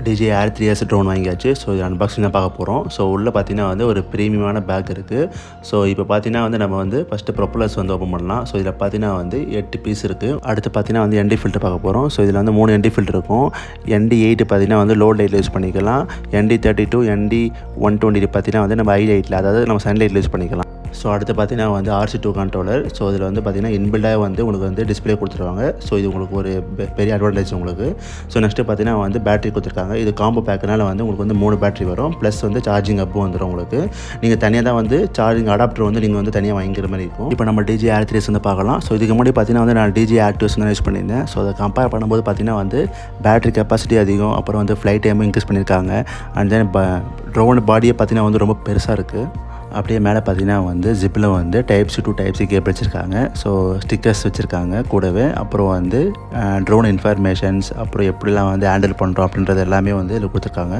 DJI Air 3s drone வாங்கியாச்சு. So இது unboxing தான் பார்க்க போகிறோம். ஸோ உள்ளே பார்த்தீங்கன்னா வந்து ஒரு ப்ரீமியமான பேக் இருக்குது. ஸோ இப்போ பார்த்தீங்கன்னா வந்து நம்ம வந்து ஃபஸ்ட்டு ப்ரொப்பலர்ஸ் வந்து ஓப்பன் பண்ணலாம். ஸோ இதில் பார்த்தீங்கன்னா வந்து 8 பீஸ் இருக்குது. அடுத்து பார்த்தீங்கன்னா வந்து ND ஃபில்டர் பார்க்க போகிறோம். ஸோ இதில் வந்து 3 ND ஃபில்டர் இருக்கும். ND8 பார்த்தீங்கன்னா வந்து லோ லைட்டில் யூஸ் பண்ணிக்கலாம். ND32 ND120 பார்த்தீங்கன்னா வந்து நம்ம ஹை லைட்டில், அதாவது நம்ம சன்லைட்டில் யூஸ் பண்ணிக்கலாம். ஸோ அடுத்து பார்த்தீங்கன்னா வந்து RC2 கண்ட்ரோலர். ஸோ இதில் வந்து பார்த்தீங்கன்னா இன்பில்டாக வந்து உங்களுக்கு வந்து டிஸ்பிளே கொடுத்துருவாங்க. ஸோ இது உங்களுக்கு ஒரு பெரிய அட்வான்டேஜ் உங்களுக்கு. ஸோ நெக்ஸ்ட்டு பார்த்தீங்கன்னா வந்து பேட்டரி கொடுத்துருக்காங்க. இது காம்போ பேக்குனால வந்து உங்களுக்கு வந்து 3 பேட்டரி வரும். ப்ளஸ் வந்து சார்ஜிங் அப்பும் வந்துடும் உங்களுக்கு. நீங்கள் தனியாக தான் வந்து சார்ஜிங் அடாப்டர் வந்து நீங்கள் வந்து தனியாக வாங்கிக்கிற மாதிரி இருக்கும். இப்போ நம்ம DJI Air 3s வந்து பார்க்கலாம். ஸோ இதுக்கு முன்னாடி பார்த்தீங்கன்னா வந்து நான் DJI Air 2s தான் யூஸ் பண்ணியிருந்தேன். ஸோ அதை கம்பேர் பண்ணும்போது பார்த்தீங்கன்னா வந்து பேட்டரி கெப்பாசிட்டி அதிகம், அப்புறம் வந்து ஃப்ளைட் டைமும் இன்க்ரீஸ் பண்ணியிருக்காங்க. அண்ட் தென் ட்ரோன் பாடியே பார்த்தீங்கன்னா வந்து ரொம்ப பெருசாக இருக்குது. அப்படியே மேலே பார்த்தீங்கன்னா வந்து ஜிப்பில் வந்து Type-C to Type-C கேபிள் வச்சுருக்காங்க. ஸோ ஸ்டிக்கர்ஸ் வச்சுருக்காங்க கூடவே. அப்புறம் வந்து ட்ரோன் இன்ஃபர்மேஷன்ஸ், அப்புறம் எப்படிலாம் வந்து ஹேண்டில் பண்ணுறோம் அப்படின்றது எல்லாமே வந்து இதில் கொடுத்துருக்காங்க.